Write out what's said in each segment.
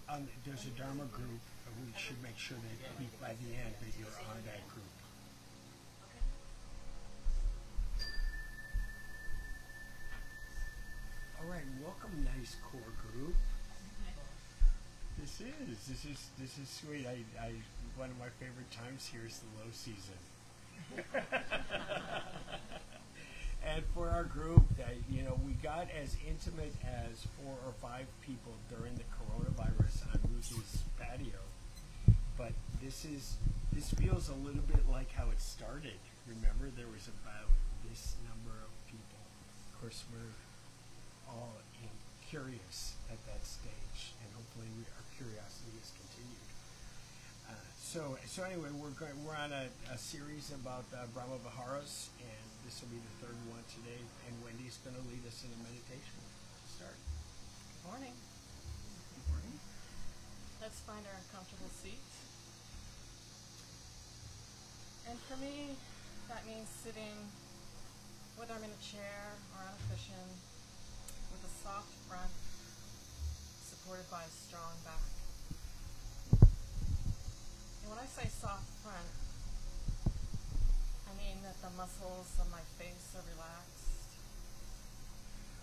There's a Dharma group. We should make sure that by the end that you're on that group. All right, welcome, nice core group. This is sweet. I one of my favorite times here is the low season. And for our group, we got as intimate as 4 or 5 people during the coronavirus on Ruthie's patio. But this feels a little bit like how it started. Remember, there was about this number of people. Of course, we're all curious at that stage, and hopefully our curiosity is continued. So anyway, we're on a series about Brahmavaharas, and this will be the third one today. And Wendy's going to lead us in a meditation. Start. Good morning. Good morning. Let's find our comfortable seat. And for me, that means sitting, whether I'm in a chair or on a cushion, with a soft front, supported by a strong back. And when I say soft front, I mean that the muscles of my face are relaxed,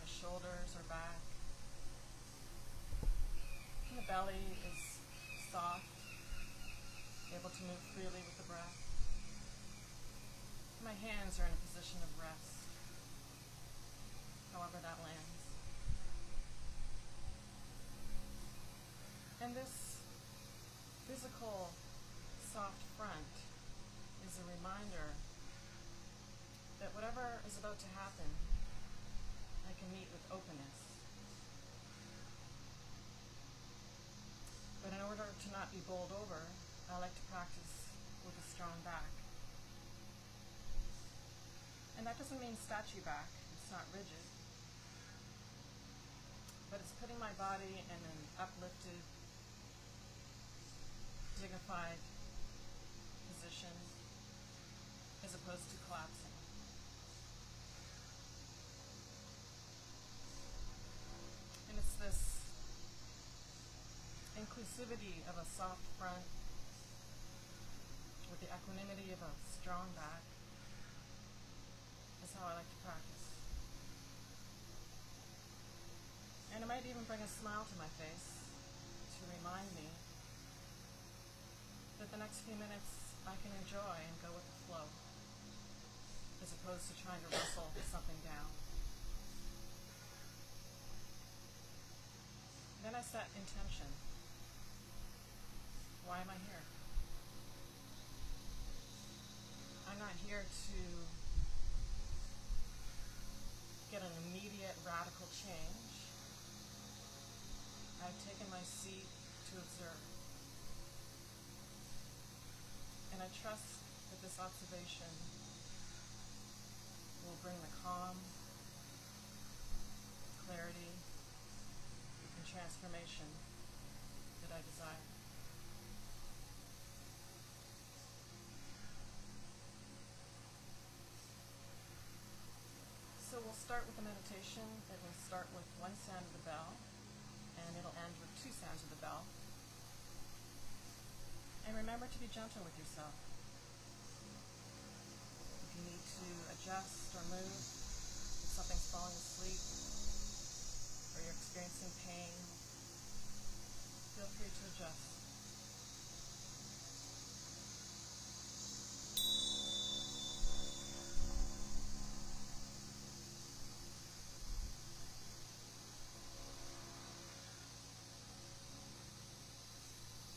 my shoulders are back, and the belly is soft, able to move freely with the breath. My hands are in a position of rest, however that lands. And this physical soft front is a reminder that whatever is about to happen, I can meet with openness. But in order to not be bowled over, I like to practice with a strong back. And that doesn't mean statue back, it's not rigid. But it's putting my body in an uplifted, dignified position as opposed to collapsing. And it's this inclusivity of a soft front with the equanimity of a strong back is how I like to practice. And it might even bring a smile to my face to remind me that the next few minutes I can enjoy and go with the flow, as opposed to trying to wrestle something down. Then I set intention. Why am I here? I'm not here to get an immediate radical change. I've taken my seat to observe. And I trust that this observation will bring the calm, clarity, and transformation that I desire. So we'll start with a meditation that will start with one sound of the bell, and it'll end with 2 sounds of the bell. And remember to be gentle with yourself. If you need to adjust or move, if something's falling asleep, or you're experiencing pain, feel free to adjust.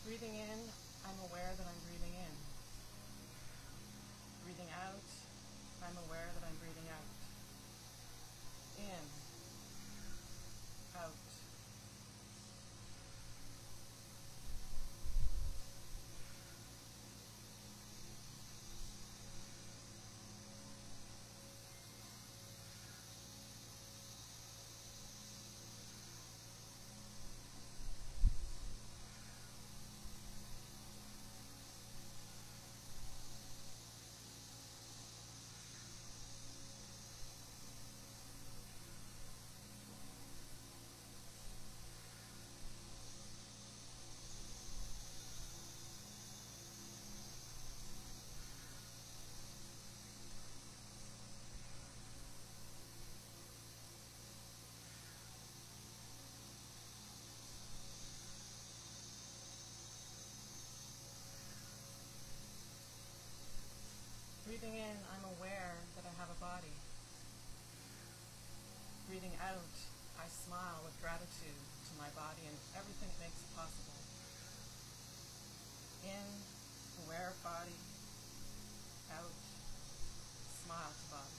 Breathing in, I'm aware that I'm breathing in. Breathing out, I'm aware that I'm breathing out. In, out. my body and everything it makes possible. In, aware of body, out, smile to body.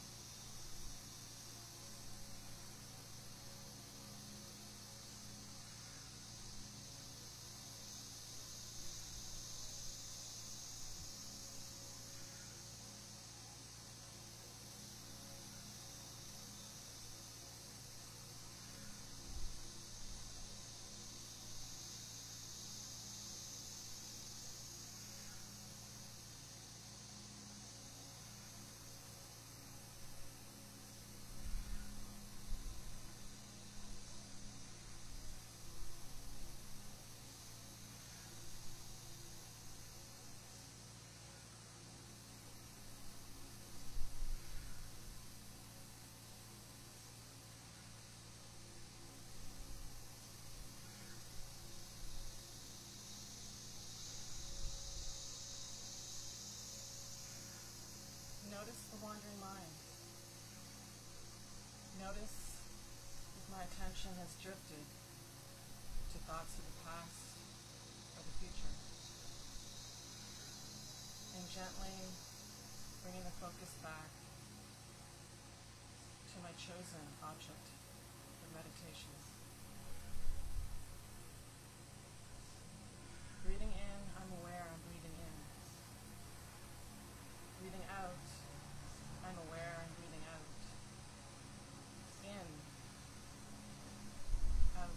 Notice the wandering mind. Notice if my attention has drifted to thoughts of the past or the future. And gently bringing the focus back to my chosen object for meditation. Breathing in, I'm aware I'm breathing in. Breathing out, I'm aware I'm breathing out. In, out.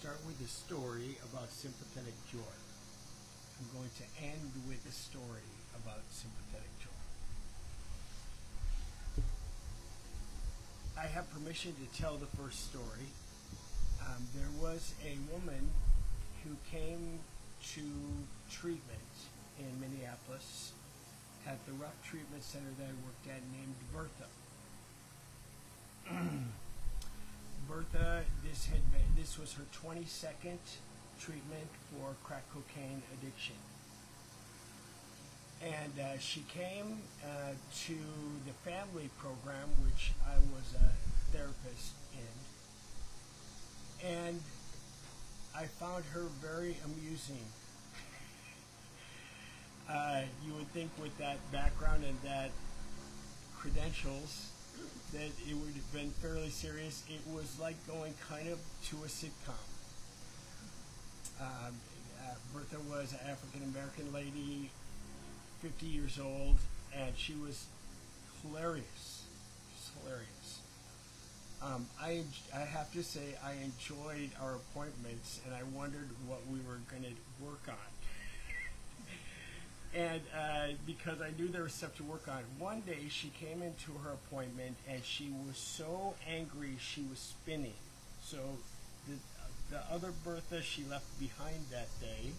start with a story about sympathetic joy. I'm going to end with a story about sympathetic joy. I have permission to tell the first story. There was a woman who came to treatment in Minneapolis at the rough treatment center that I worked at named Bertha. Bertha, this was her 22nd treatment for crack cocaine addiction. And she came to the family program, which I was a therapist in, and I found her very amusing. You would think with that background and that credentials that it would have been fairly serious. It was like going kind of to a sitcom. Bertha was an African-American lady, 50 years old, and she was hilarious. Just hilarious. I have to say I enjoyed our appointments, and I wondered what we were going to work on. And because I knew there was stuff to work on. One day she came into her appointment and she was so angry she was spinning. So the other Bertha she left behind that day,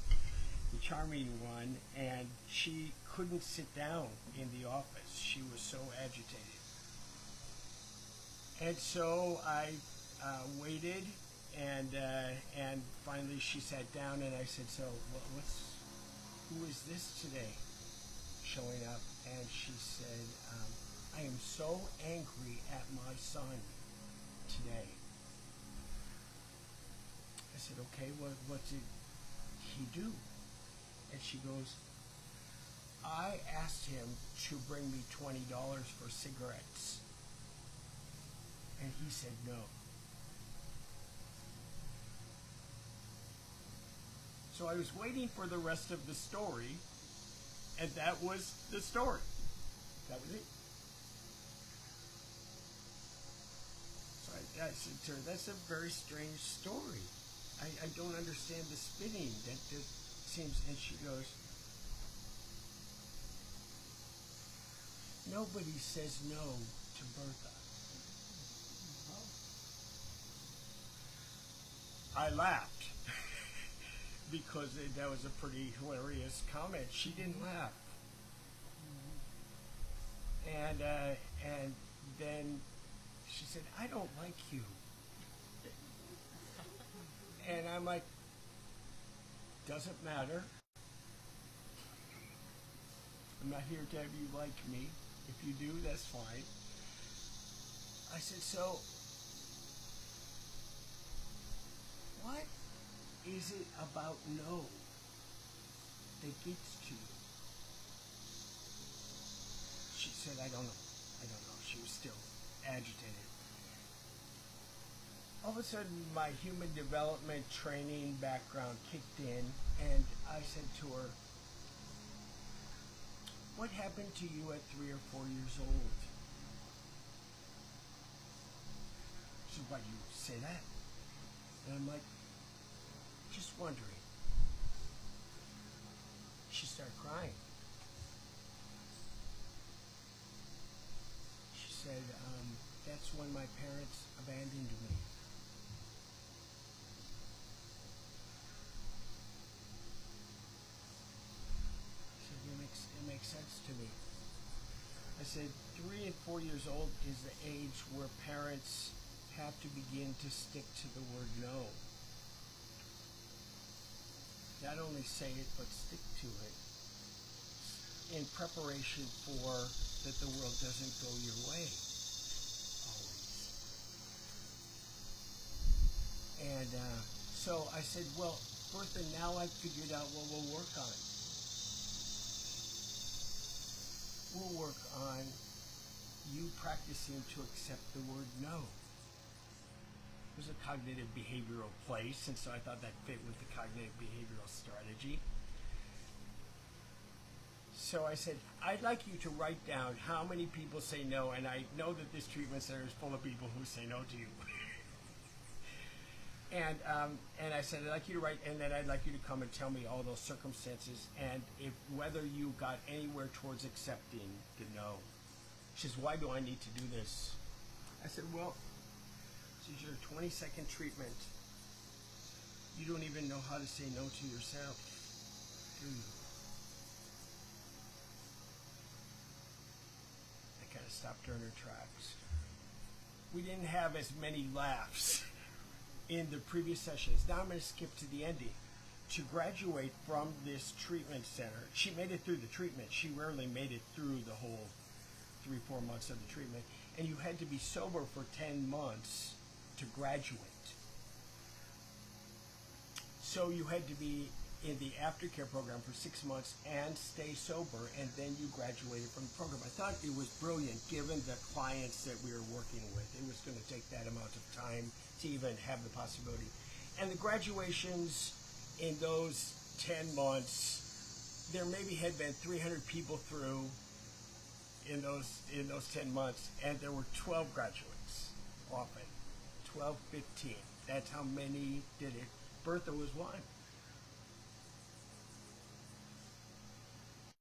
the charming one, and she couldn't sit down in the office. She was so agitated. And so I waited, and finally she sat down, and I said, "So who is this today showing up?" And she said, "I am so angry at my son today." I said, "Okay, what did he do?" And she goes, "I asked him to bring me $20 for cigarettes, and he said no." So I was waiting for the rest of the story, and that was the story. That was it. So I said to her, "That's a very strange story. I don't understand the spinning. That just seems," and she goes, "Nobody says no to Bertha." I laughed. Because that was a pretty hilarious comment. She didn't laugh. And then she said, "I don't like you." And I'm like, "Doesn't matter. I'm not here to have you like me. If you do, that's fine." I said, "So, what is it about no that gets to you?" She said, "I don't know. I don't know." She was still agitated. All of a sudden, my human development training background kicked in, and I said to her, "What happened to you at 3 or 4 years old?" She said, "Why do you say that?" And I'm like, "Just wondering." She started crying. She said, "That's when my parents abandoned me." She said, it makes sense to me. I said, 3 and 4 years old is the age where parents have to begin to stick to the word no. Not only say it, but stick to it in preparation for that the world doesn't go your way always. And so I said, "Well, Bertha, now I've figured out what we'll work on. We'll work on you practicing to accept the word no." It was a cognitive behavioral place, and so I thought that fit with the cognitive behavioral strategy. So I said, "I'd like you to write down how many people say no, and I know that this treatment center is full of people who say no to you." And I said, I'd like you to write, and then I'd like you to come and tell me all those circumstances and if whether you got anywhere towards accepting the no. She says, why do I need to do this? I said, well, this is your 22nd treatment. You don't even know how to say no to yourself, do you? I kind of stopped her in her tracks. We didn't have as many laughs in the previous sessions. Now I'm going to skip to the ending. To graduate from this treatment center, she made it through the treatment. She rarely made it through the whole 3-4 months of the treatment. And you had to be sober for 10 months to graduate. So you had to be in the aftercare program for 6 months and stay sober, and then you graduated from the program. I thought it was brilliant given the clients that we were working with. It was going to take that amount of time to even have the possibility. And the graduations in those 10 months, there maybe had been 300 people through in those 10 months, and there were 12 graduates, often 12, 15. That's how many did it. Bertha was one.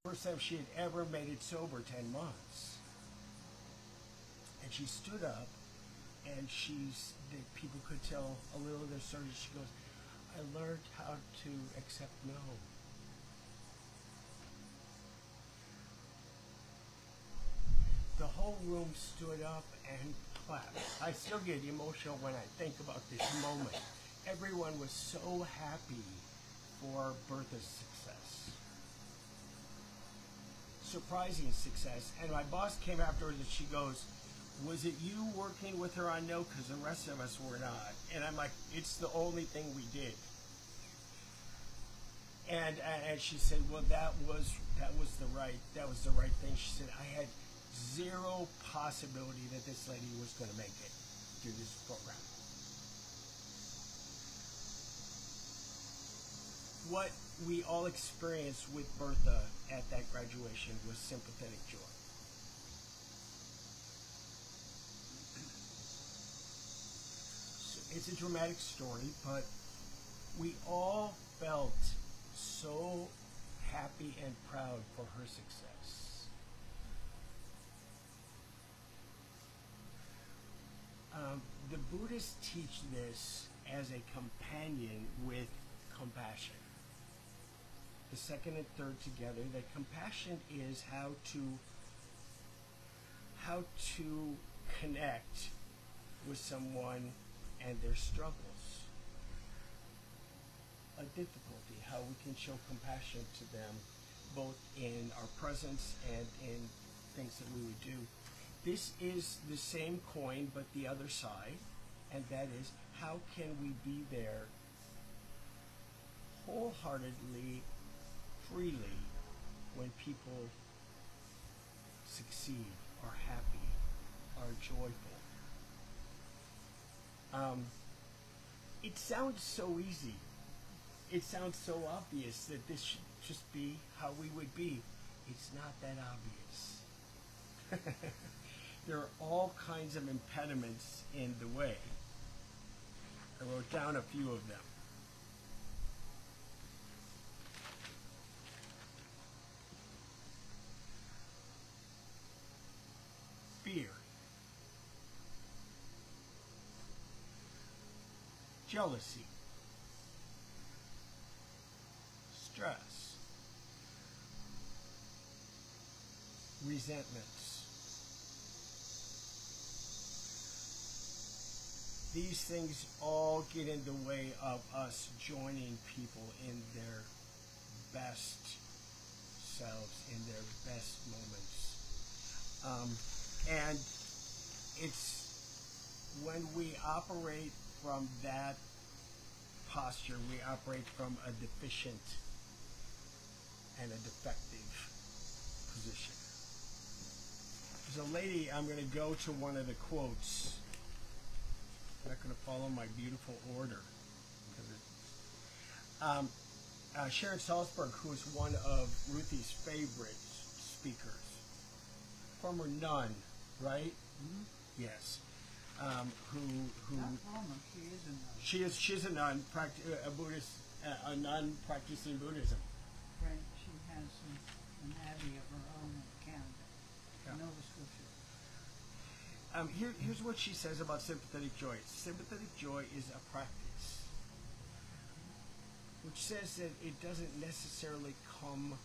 First time she had ever made it sober, 10 months. And she stood up, and people could tell a little of their story. She goes, I learned how to accept no. The whole room stood up and clapped. I still get emotional when I think about this moment. Everyone was so happy for Bertha's success. Surprising success. And my boss came afterwards and she goes, was it you working with her on no? Because the rest of us were not. And I'm like, it's the only thing we did. And she said, well, that was the right thing. She said, I had zero possibility that this lady was going to make it through this program. What we all experienced with Bertha at that graduation was sympathetic joy. So it's a dramatic story, but we all felt so happy and proud for her success. The Buddhists teach this as a companion with compassion. The second and third together, that compassion is how to connect with someone and their struggles, a difficulty, how we can show compassion to them both in our presence and in things that we would do. This is the same coin but the other side, and that is, how can we be there wholeheartedly, freely, when people succeed, are happy, are joyful. It sounds so easy. It sounds so obvious that this should just be how we would be. It's not that obvious. There are all kinds of impediments in the way. I wrote down a few of them. Fear, jealousy, stress, resentments. These things all get in the way of us joining people in their best selves, in their best moments. And it's when we operate from that posture, we operate from a deficient and a defective position. There's a lady, I'm going to go to one of the quotes. I'm not going to follow my beautiful order. Sharon Salzberg, who is one of Ruthie's favorite speakers, former nun, right? Mm-hmm. Yes. who Not Roma, she is a nun. she's a nun, a Buddhist, a nun practicing Buddhism. Right, she has an abbey of her own in Canada, Yeah. Nova Scotia. Here's what she says about sympathetic joy. Sympathetic joy is a practice, which says that it doesn't necessarily come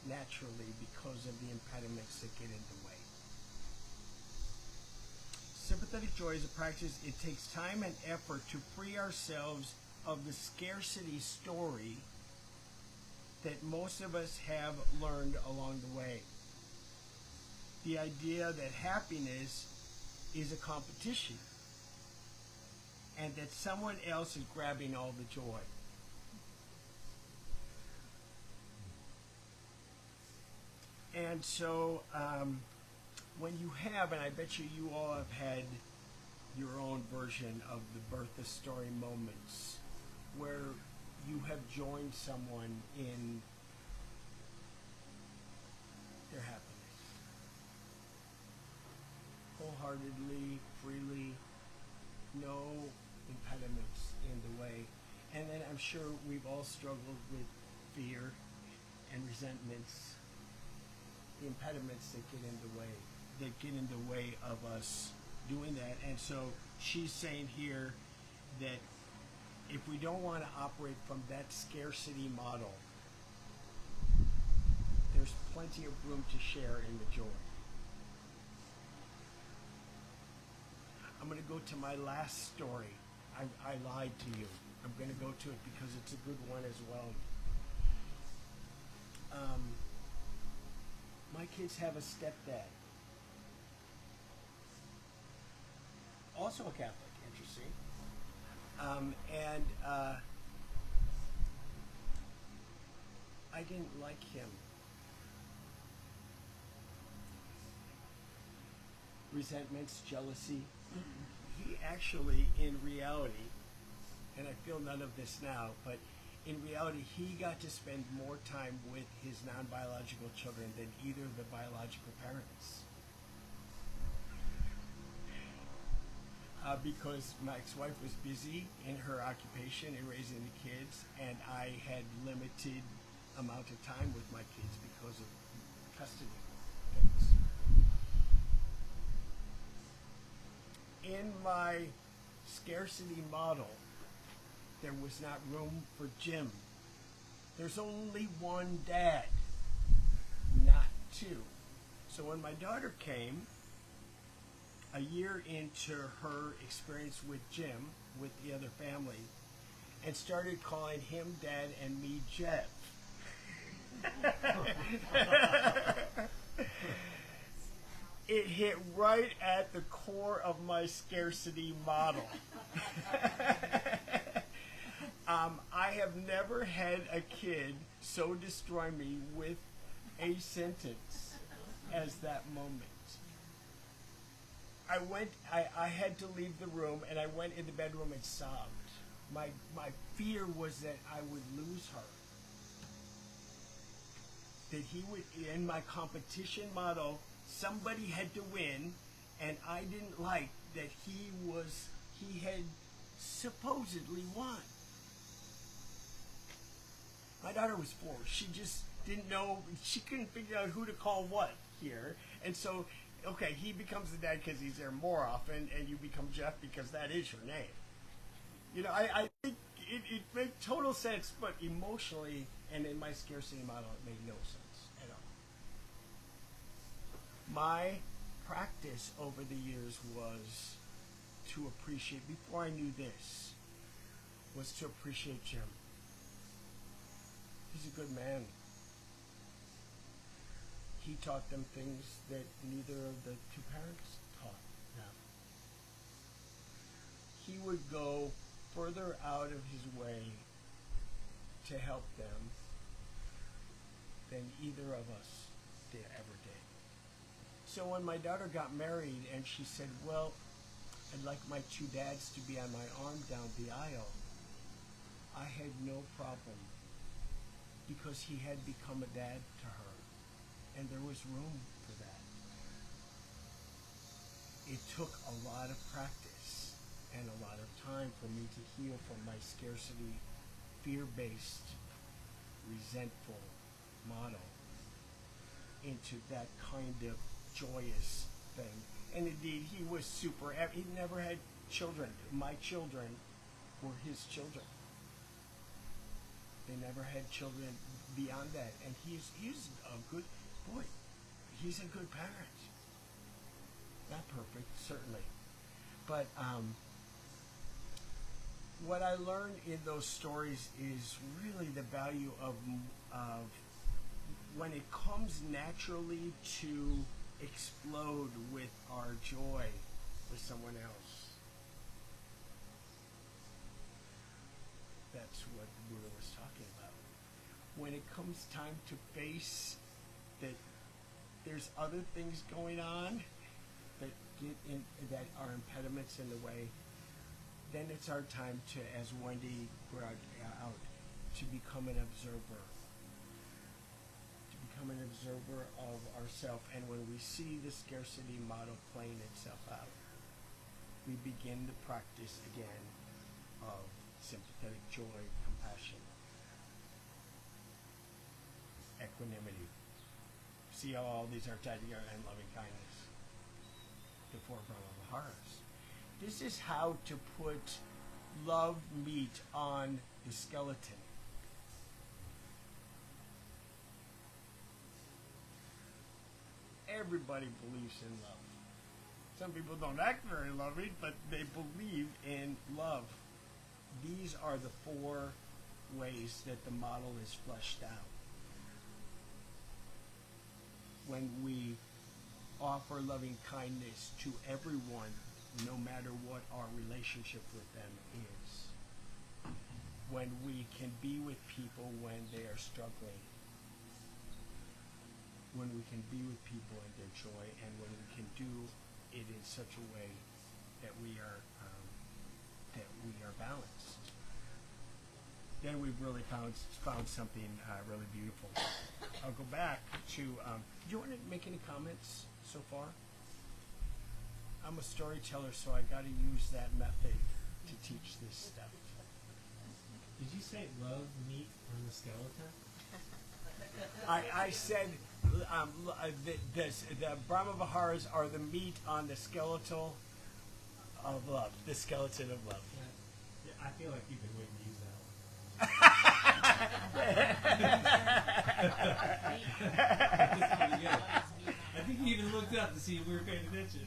naturally because of the impediments that get in the way. Sympathetic joy is a practice. It takes time and effort to free ourselves of the scarcity story that most of us have learned along the way. The idea that happiness is a competition and that someone else is grabbing all the joy. And so when you have, and I bet you all have had your own version of the birth of story moments where you have joined someone in their happiness. Wholeheartedly, freely, no impediments in the way. And then I'm sure we've all struggled with fear and resentments, the impediments that get in the way of us doing that. And so she's saying here that if we don't want to operate from that scarcity model, there's plenty of room to share in the joy. I'm going to go to my last story. I lied to you. I'm going to go to it because it's a good one as well. My kids have a stepdad. Also a Catholic, interesting. I didn't like him. Resentments, jealousy. He actually, in reality, and I feel none of this now, but in reality, he got to spend more time with his non-biological children than either of the biological parents. Because my ex-wife was busy in her occupation and raising the kids, and I had limited amount of time with my kids because of custody things. In my scarcity model, there was not room for Jim. There's only one dad, not two. So when my daughter came, a year into her experience with Jim, with the other family, and started calling him Dad and me Jeff. It hit right at the core of my scarcity model. I have never had a kid so destroy me with a sentence as that moment. I had to leave the room, and I went in the bedroom and sobbed. My fear was that I would lose her. That he would, in my competition model, somebody had to win, and I didn't like that he had supposedly won. My daughter was 4. She just didn't know, she couldn't figure out who to call what here. And so, okay, he becomes the dad because he's there more often, and you become Jeff because that is your name. You know, I think it made total sense, but emotionally and in my scarcity model, it made no sense at all. My practice over the years was to appreciate, before I knew this, was to appreciate Jim. He's a good man. He taught them things that neither of the two parents taught them. He would go further out of his way to help them than either of us ever did. So when my daughter got married and she said, well, I'd like my 2 dads to be on my arm down the aisle, I had no problem because he had become a dad to her, and there was room for that. it took a lot of practice and a lot of time for me to heal from my scarcity, fear-based, resentful model into that kind of joyous thing. And indeed, he was he never had children. My children were his children. They never had children beyond that. And he's a good boy. He's a good parent. Not perfect, certainly. But what I learned in those stories is really the value of when it comes naturally to explode with our joy for someone else. That's what the Buddha was talking about. When it comes time to face that there's other things going on that that are impediments in the way, then it's our time to, as Wendy brought out, to become an observer. To become an observer of ourselves. And when we see the scarcity model playing itself out, we begin the practice again of sympathetic joy, compassion, equanimity. See how all these are tied together, and loving kindness. The four Brahmavaharas. This is how to put love meat on the skeleton. Everybody believes in love. Some people don't act very loving, but they believe in love. These are the four ways that the model is fleshed out. When we offer loving kindness to everyone, no matter what our relationship with them is. When we can be with people when they are struggling. When we can be with people in their joy, and when we can do it in such a way that we are balanced. Then we've really found something really beautiful. I'll go back to. Do you want to make any comments so far? I'm a storyteller, so I got to use that method to teach this stuff. Did you say love meat on the skeleton? I said the Brahmavaharas are the meat on the skeletal of love. The skeleton of love. Yeah, I feel like you've been waiting to use that one. I think you even looked up to see if we were paying attention.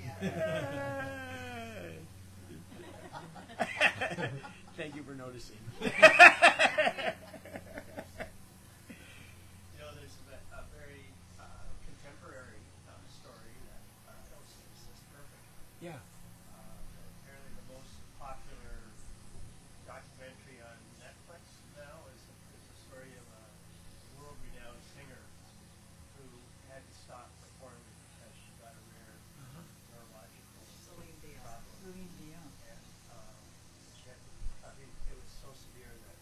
Thank you for noticing. There's a very contemporary story that I don't see as perfect. Yeah. Apparently the most popular documentary on Netflix now is a story of a world-renowned singer who had to stop performing because she got a rare neurological problem. Celine Dion. And she had, it was so severe that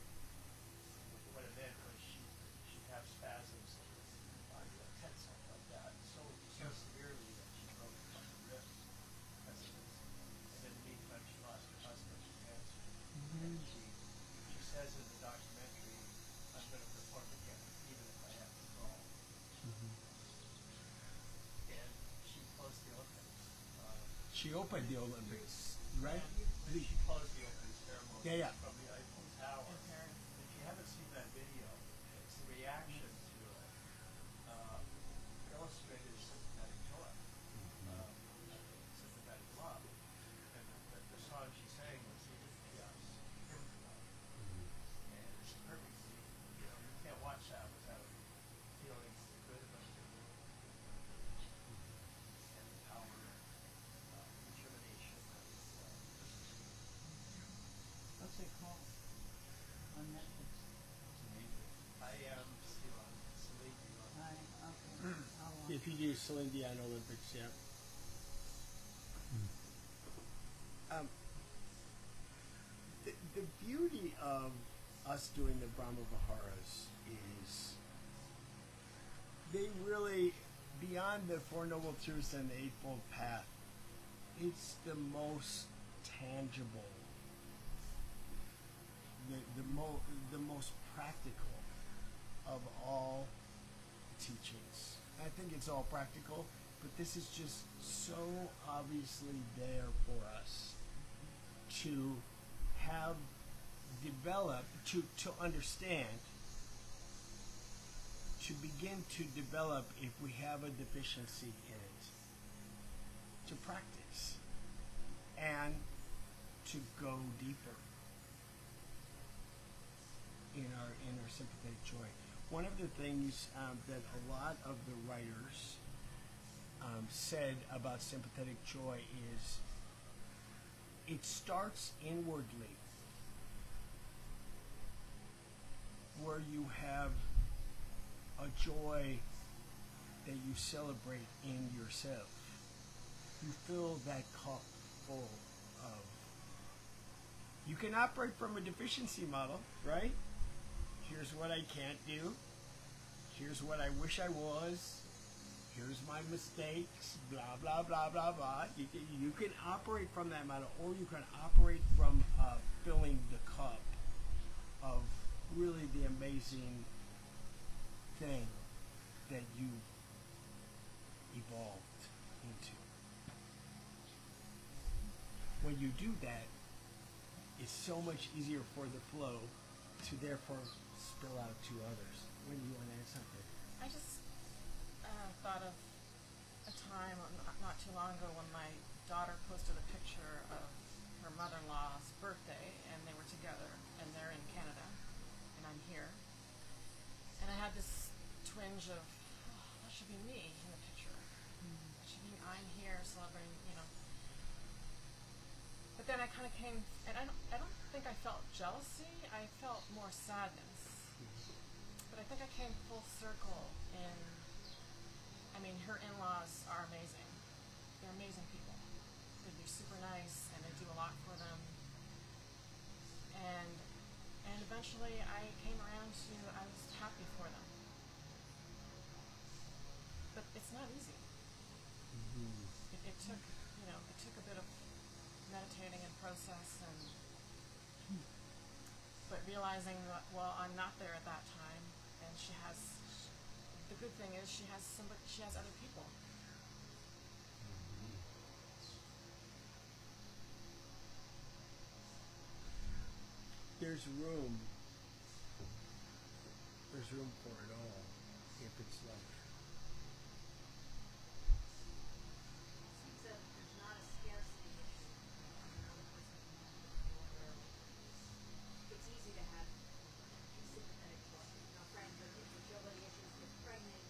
what it meant was she'd have spasms and her body would tense up like that, so severely that she broke a couple of ribs because of this. And in the meantime, she lost her husband to cancer. And she says in the documentary, I'm going to perform again, even if I have to go. And she closed the Olympics. She opened the Olympics, right? She closed the opening ceremony Yeah. from the Eiffel Tower. If you haven't seen that video, it's the reaction to it. Illustrated sympathetic joy, sympathetic love. And the song she sang was Even Chaos, Human Love. And it's perfectly, you can't watch that without feeling good about the world. And the power of determination of What's it called? On Netflix. I am still on Celine Dion. Okay. I'll watch. If you do Celine Dion Olympics, yeah. The beauty of us doing the Brahmavaharas is they really, beyond the Four Noble Truths and the Eightfold Path, it's the most tangible, the most practical of all teachings. I think it's all practical, but this is just so obviously there for us to have developed, to understand, to begin to develop if we have a deficiency in it, to practice, and to go deeper in our sympathetic joy. One of the things that a lot of the writers said about sympathetic joy is it starts inwardly, where you have a joy that you celebrate in yourself. You fill that cup full of. You can operate from a deficiency model, right? Here's what I can't do. Here's what I wish I was. Here's my mistakes. Blah, blah, blah, blah, blah. You can operate from that model, or you can operate from filling the cup of really the amazing thing that you evolved into. When you do that, it's so much easier for the flow to therefore spill out to others. When you want to add something? I just thought of a time not too long ago when my daughter posted a picture of her mother-in-law's birthday, and they were together, and they're in Canada, and I'm here. And I had this twinge of, oh, that should be me in the picture. That should be I'm here celebrating, you know. But then I kind of came, and I don't think I felt jealousy. I felt more sadness. But I think I came full circle in, I mean, her in-laws are amazing. They're amazing people. They're super nice, and they do a lot for them. And eventually I came around to, I was happy for them. But it's not easy. It took, you know, it took a bit of meditating and process, and but realizing that, well, I'm not there at that time, and she has, the good thing is she has somebody, she has other people. There's room for it all if it's love. Seems that there's not a scarcity issue. Another person can mention it before, where it's easy to have sympathetic joy. You know, friends with infertility issues, get pregnant,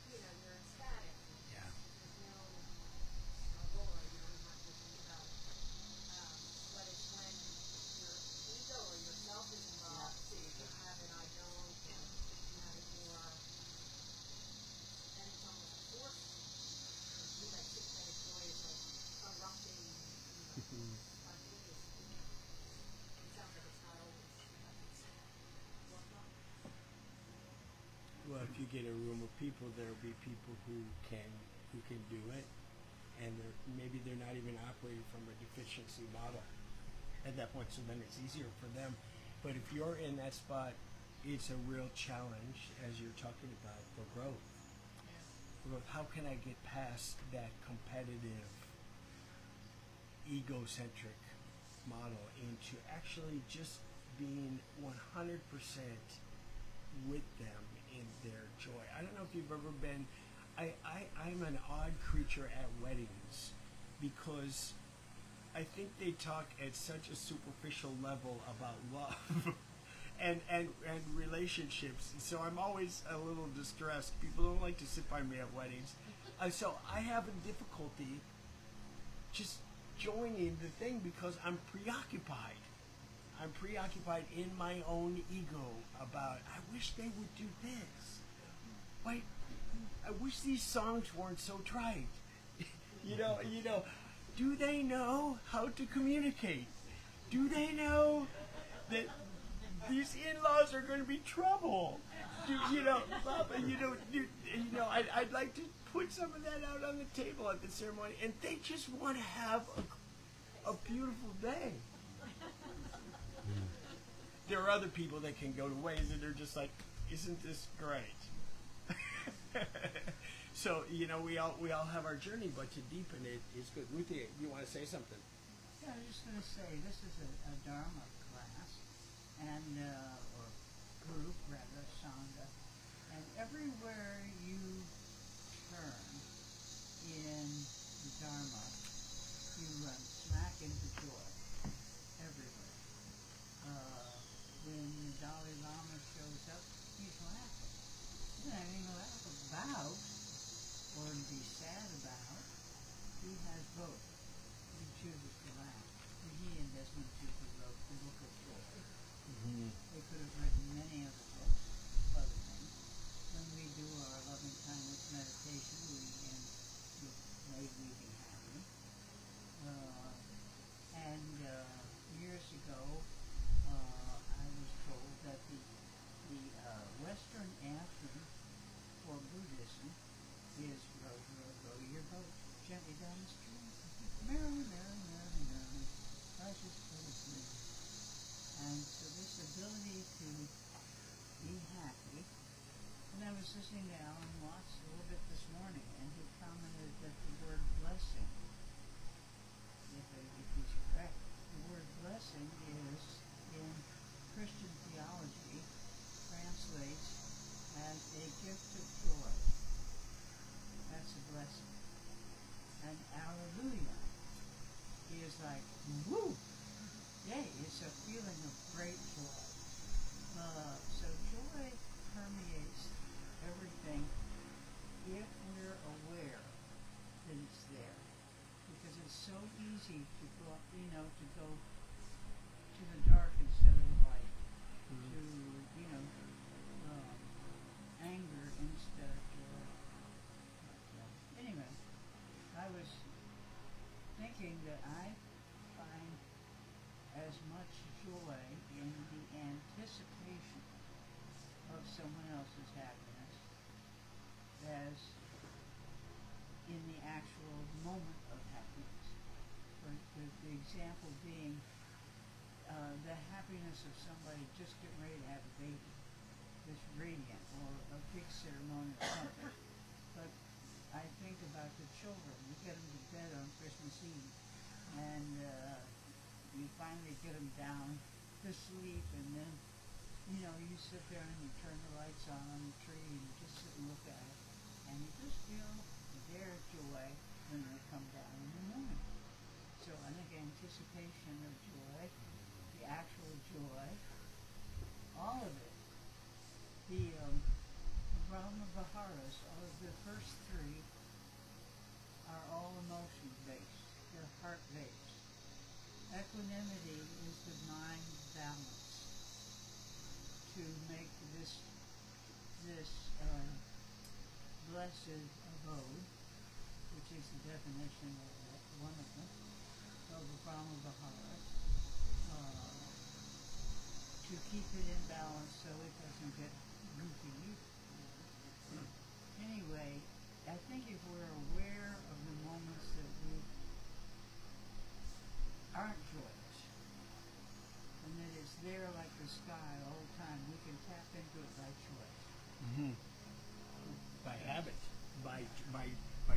you know, you're ecstatic. Yeah. There's no roller, you don't have to think about it. But it's when your ego or yourself is involved, so you have it, I don't, and you have it more, then it's almost forced. To me, like sympathetic joy is like erupting, you know, spontaneously. It sounds like it's not always, but it's worked on. Well, if you get a room of people, there'll be people who can do it, and maybe they're not even operating from a deficiency model at that point. So then it's easier for them. But if you're in that spot, it's a real challenge, as you're talking about, for growth. Growth. How can I get past that competitive, egocentric model into actually just being 100% with them in their joy? I don't know if you've ever been, I'm an odd creature at weddings, because I think they talk at such a superficial level about love and relationships. So I'm always a little distressed. People don't like to sit by me at weddings. So I have a difficulty just joining the thing because I'm preoccupied. I'm preoccupied in my own ego about, I wish they would do this. Wait, I wish these songs weren't so trite. you know, do they know how to communicate? Do they know that these in-laws are going to be trouble? Papa, I'd like to put some of that out on the table at the ceremony, and they just want to have a beautiful day. There are other people that can go to ways that are just like, isn't this great? So we all have our journey, but to deepen it is good. Ruthie, you want to say something? Yeah, I was just going to say, this is a Dharma class, and or group rather, Sangha, and everywhere you turn in the Dharma, you run smack into joy. Everywhere. When the Dalai Lama shows up, he's laughing. He doesn't have anything to laugh about or to be sad about. He has both. He chooses to laugh. And he and Desmond Tutu wrote the Book of Joy. Mm-hmm. They could have written many other books, other things. When we do our loving kindness meditation, we end with May We Be Happy. Years ago, I was told that the Western anthem for Buddhism is row, row, row your boat gently down the stream. Merrily, merrily, merrily, merrily, precious little me. And so this ability to be happy. And I was listening to Alan Watts a little bit this morning, and he commented that the word blessing, if he's correct, the word blessing is, in Christian theology, translates as a gift of joy. That's a blessing. And Alleluia is like, woo! Yay! It's a feeling of great joy. So joy permeates everything if we're aware that it's there. Because it's so easy to go, to go to the dark instead of the light, to, anger instead of joy. Anyway, I was thinking that I find as much joy in the anticipation of someone else's happiness as in the actual moment of happiness. The example being the happiness of somebody just getting ready to have a baby, this radiant, or a big ceremony or something. But I think about the children. We get them to bed on Christmas Eve, and you finally get them down to sleep, and then you sit there and you turn the lights on the tree and you just sit and look at it, and you just feel their joy when they come down in the morning. So I think anticipation of joy, the actual joy, all of it. The Brahmavaharas, all of the first three, are all emotion-based. They're heart-based. Equanimity is the mind balance to make this blessed abode, which is the definition of one of them, of the Brahmavaharas, to keep it in balance so it doesn't get goofy. Anyway, I think if we're aware of the moments that we aren't joyous, and that it's there like the sky all the time, we can tap into it by choice. Mm-hmm. By habit, by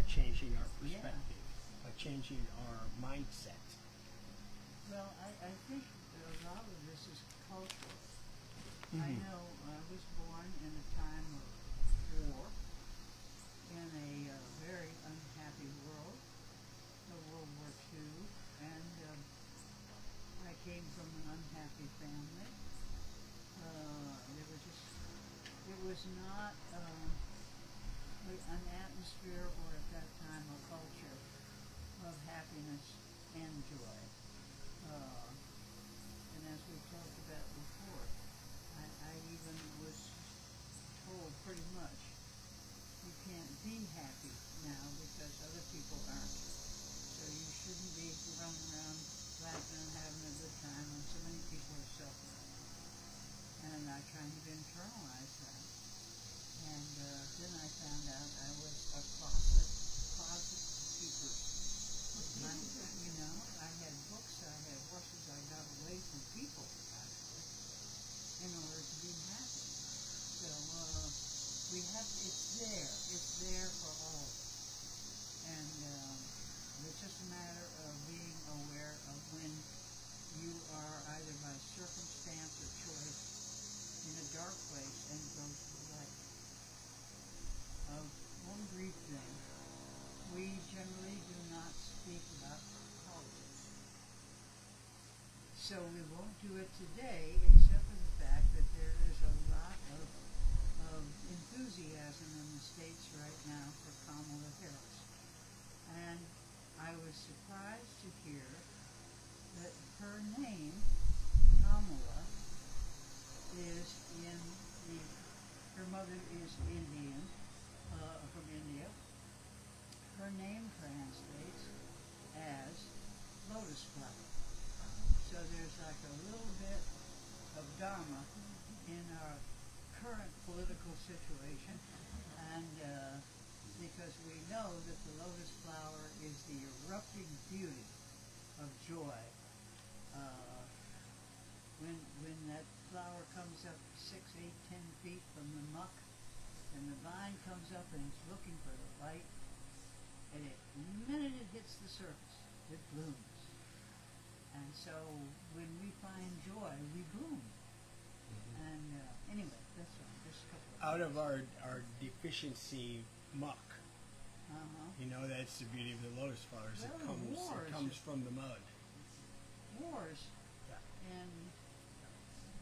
changing our perspective, by changing our mindset. Well, I think a lot of this is cultural. Mm-hmm. I know I was born in a time of war, in a very unhappy world, World War II, and I came from an unhappy family. It was not an atmosphere or at that time a culture of happiness and joy. And as we talked about before, I even was told pretty much you can't be happy now because other people aren't. So you shouldn't be running around laughing and having a good time when so many people are suffering. And I kind of internalized that. it's there. It's there for all. And it's just a matter of being aware of when you are either by circumstance or choice in a dark place and go to the light. One brief thing, we generally do not speak about politics. So we won't do it today, except for the fact that there is a lot of enthusiasm in the States right now for Kamala Harris. And I was surprised to hear that her name, Kamala, is her mother is Indian, from India. Her name translates as lotus flower. So there's like a little bit of Dharma in our current political situation, and because we know that the lotus flower is the erupting beauty of joy. When that flower comes up 6, 8, 10 feet from the muck, and the vine comes up and it's looking for the light, and the minute it hits the surface, it blooms. And so when we find joy, we bloom. And anyway, that's all. Just a couple of Out of our deficiency muck. You know, that's the beauty of the lotus flowers. Well, It comes from the mud. wars Yeah. and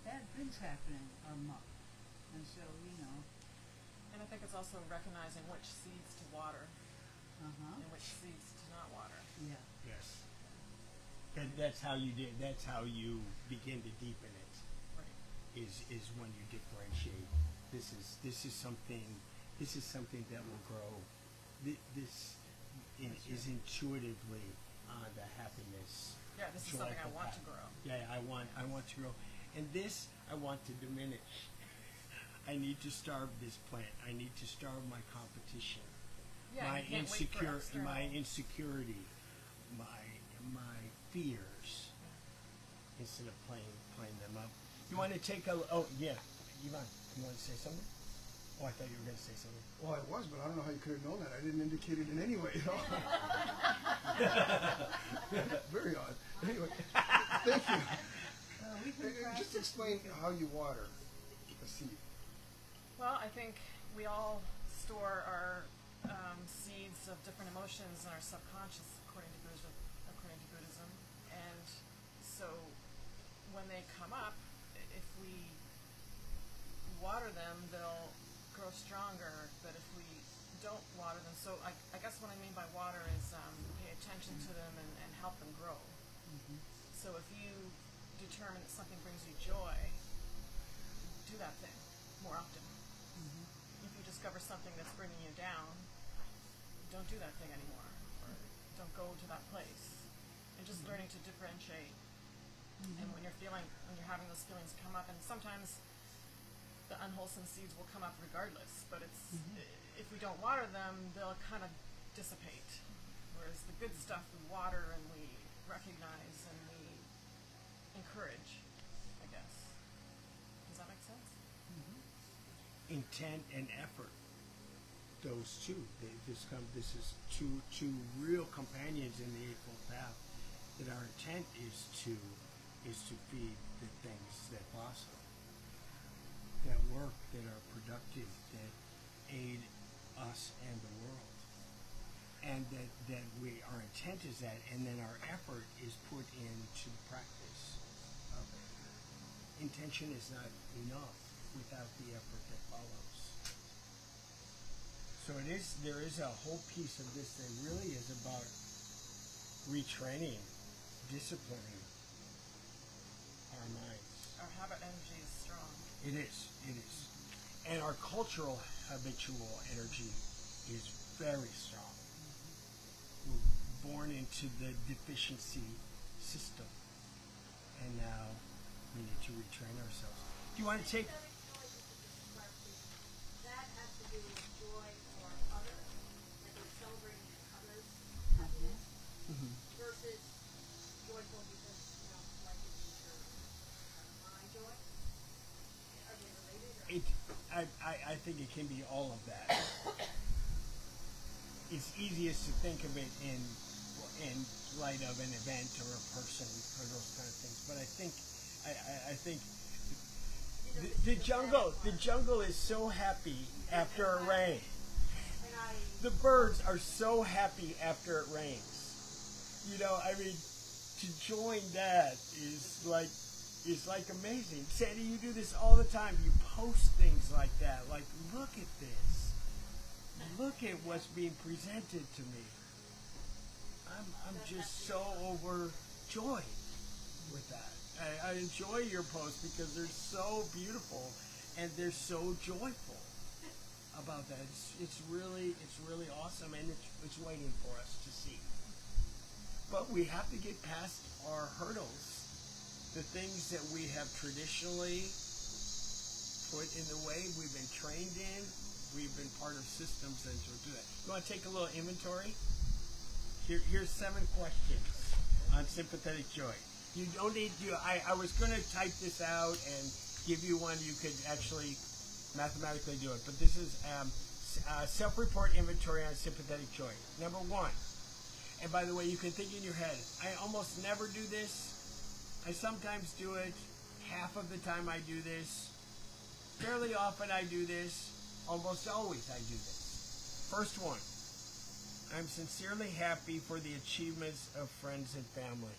bad things happening are muck. And so, And I think it's also recognizing which seeds to water and which seeds to not water. yeah. Yes. And that's how you did. That's how you begin to deepen it. Right. Is when you differentiate. This is something that will grow. This is intuitively the happiness. Yeah, this is something I joyful want path. to grow. Yeah, I want to grow, and this I want to diminish. I need to starve this plant. I need to starve my competition, Yeah, my you can't wait for external. my insecurity, my fears. Instead of playing them up. You want to take a? Oh yeah, Ivan, you want to say something? Oh, I thought you were going to say something. Well, I was, but I don't know how you could have known that. I didn't indicate it in any way at all. Very odd. Anyway, thank you. We can Just practice. explain how you water a seed. Well, I think we all store our seeds of different emotions in our subconscious, according to Buddhism. And so, when they come up, if we water them, they'll grow stronger. But if we don't water them, so I guess what I mean by water is pay attention to them and help them grow. So if you determine that something brings you joy, do that thing more often. If you discover something that's bringing you down, don't do that thing anymore, or don't go to that place. And just learning to differentiate. And when you're having those feelings come up, and sometimes the unwholesome seeds will come up regardless, but it's if we don't water them, they'll kind of dissipate. Whereas the good stuff we water and we recognize and we encourage, I guess. Does that make sense? Intent and effort. Those two. This is two real companions in the Eightfold Path. That our intent is to feed the things that blossom, that work, that are productive, that aid us and the world, and that our intent is that, and then our effort is put into the practice of it. Intention is not enough without the effort that follows. So there is a whole piece of this that really is about retraining, disciplining our minds. Our habit energy is strong. It is. And our cultural habitual energy is very strong. We're born into the deficiency system. And now we need to retrain ourselves. Do you want to take... That has to do with joy for others, like we're celebrating others' happiness, versus joyful because, life is nature, my joy. Are they related? Or? think it can be all of that. It's easiest to think of it in light of an event or a person or those kind of things. But I think the jungle is so happy after a rain. The birds are so happy after it rains. You know, I mean, to join that is like amazing. Sandy, you do this all the time. You post things like that. Like, look at this. Look at what's being presented to me. I'm just so overjoyed with that. I enjoy your posts because they're so beautiful and they're so joyful about that. It's really awesome, and it's waiting for us to see. But we have to get past our hurdles, the things that we have traditionally put in the way we've been trained in. We've been part of systems that do that. You want to take a little inventory? Here's 7 questions on sympathetic joy. You don't need to. I was going to type this out and give you one. You could actually mathematically do it. But this is self-report inventory on sympathetic joy. Number 1. And by the way, you can think in your head, I almost never do this. I sometimes do it. Half of the time I do this. Fairly often I do this. Almost always I do this. First one. I'm sincerely happy for the achievements of friends and family.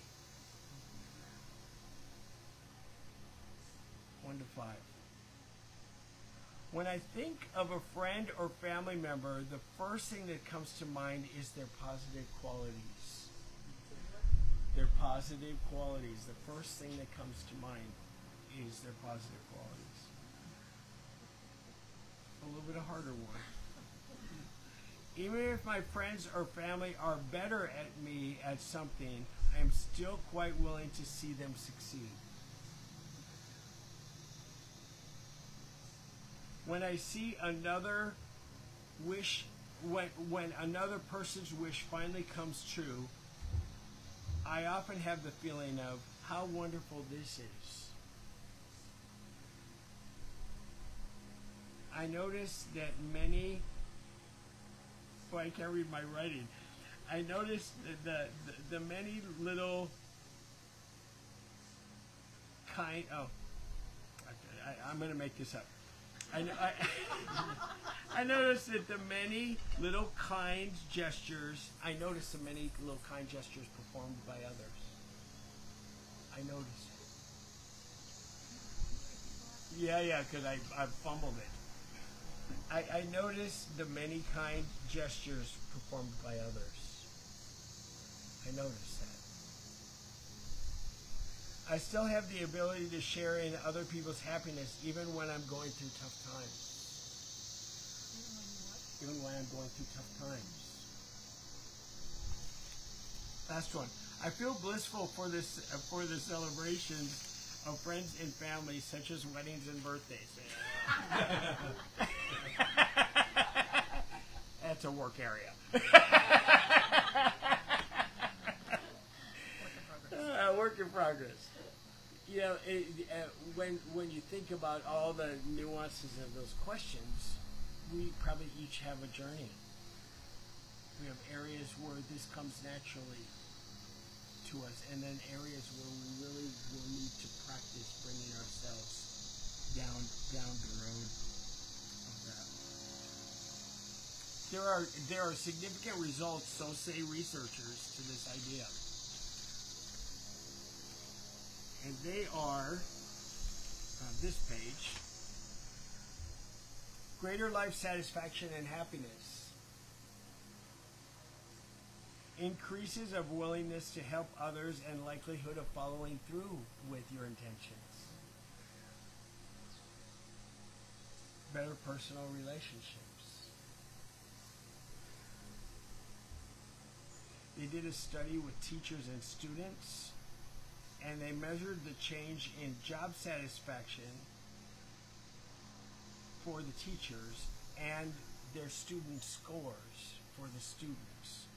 1 to 5. When I think of a friend or family member, the first thing that comes to mind is their positive qualities. Their positive qualities. The first thing that comes to mind is their positive qualities. A little bit harder one. Even if my friends or family are better at me at something, I am still quite willing to see them succeed. When I see another wish, when another person's wish finally comes true, I often have the feeling of how wonderful this is. I notice that many, I can't read my writing. I noticed that the many little kind, I'm going to make this up. I noticed that the many little kind gestures, performed by others. I noticed it. Yeah, because I fumbled it. I noticed the many kind gestures performed by others. I noticed that. I still have the ability to share in other people's happiness even when I'm going through tough times. Even when I'm going through tough times. Last one. I feel blissful for the celebrations of friends and family, such as weddings and birthdays. That's a work area. Work in progress. You know, when you think about all the nuances of those questions, we probably each have a journey. We have areas where this comes naturally to us, and then areas where we really will need to practice bringing ourselves down the road of that. There are significant results, so say researchers, to this idea. And they are, on this page, greater life satisfaction and happiness, increases of willingness to help others and likelihood of following through with your intentions, better personal relationships. They did a study with teachers and students, and they measured the change in job satisfaction for the teachers and their student scores for the students.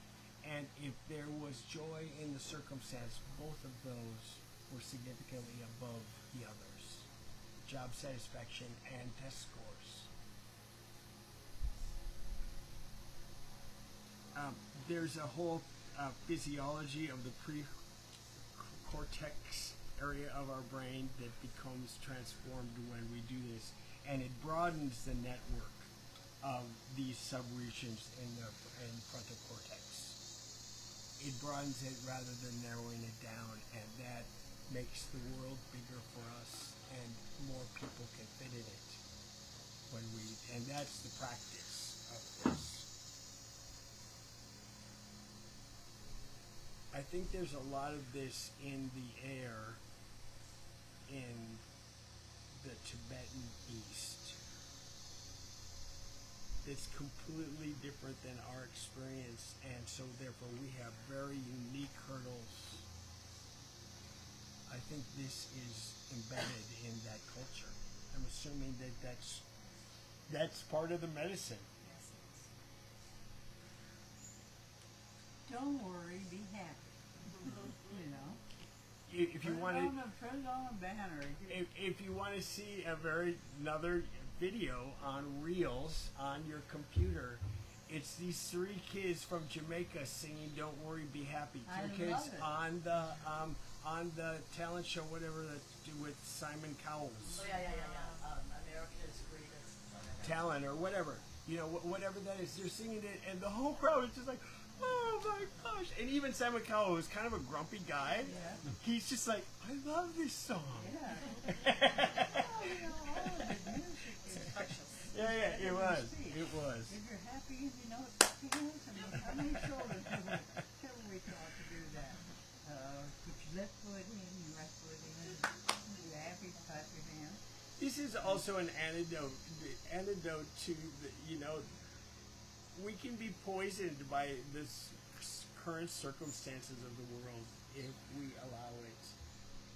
And if there was joy in the circumstance, both of those were significantly above the others. Job satisfaction and test scores. there's a whole physiology of the pre-cortex area of our brain that becomes transformed when we do this, and it broadens the network of these subregions in the frontal cortex. It broadens it rather than narrowing it down, and that makes the world bigger for us, and more people can fit in it and that's the practice of this. I think there's a lot of this in the air in the Tibetan East. It's completely different than our experience, and so therefore we have very unique hurdles. I think this is embedded in that culture. I'm assuming that that's part of the medicine. Yes, it is. Don't worry, be happy. You know. If you want to, put it on a banner. if you want to see another video on Reels on your computer, it's these 3 kids from Jamaica singing "Don't Worry, Be Happy." I 3 love kids it. on the talent show, whatever that do with Simon Cowell's Oh, yeah. America's Greatest. Talent or whatever, whatever that is. They're singing it, and the whole crowd is just like, "Oh my gosh!" And even Simon Cowell, who's kind of a grumpy guy, Yeah. he's just like, "I love this song." Yeah. All of the music is Yeah, it was. If you're happy, you know it's happy hands, and how many children till we taught to do that? Put your left foot in, your right foot in. You're happy, clap your hands. This is also an antidote to we can be poisoned by this current circumstances of the world if we allow it,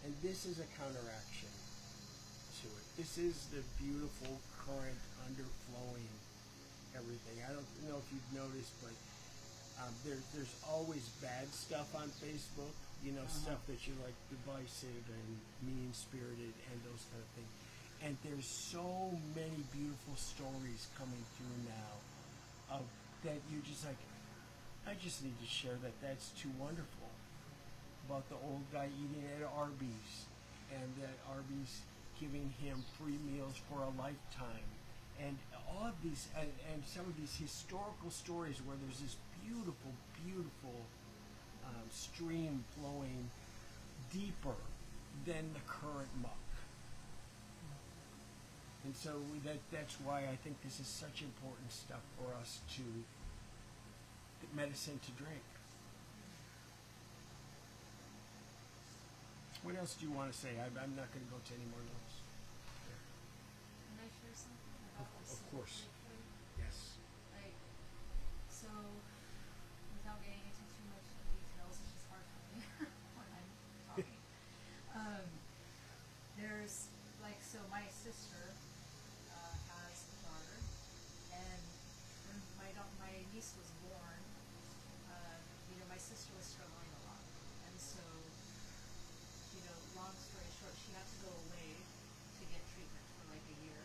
and this is a counteraction to it. This is the beautiful current underflowing everything. I don't know if you've noticed, but there's always bad stuff on Facebook. Stuff that you're like divisive and mean-spirited and those kind of things. And there's so many beautiful stories coming through now of that you're just like, I just need to share that. That's too wonderful. About the old guy eating at Arby's, and that Arby's giving him free meals for a lifetime, and all of these, and some of these historical stories where there's this beautiful, beautiful stream flowing deeper than the current muck. And so that's why I think this is such important stuff for us to medicine to drink. What else do you want to say? I'm not going to go to any more notes. Can I share something about this? Of course. briefly? Yes. Like, so, without getting into too much details, it's just hard for me when I'm talking. There's, like, so my sister has a daughter, and when my niece was born, my sister was struggling a lot, and so, long story short, she had to go away to get treatment for like a year.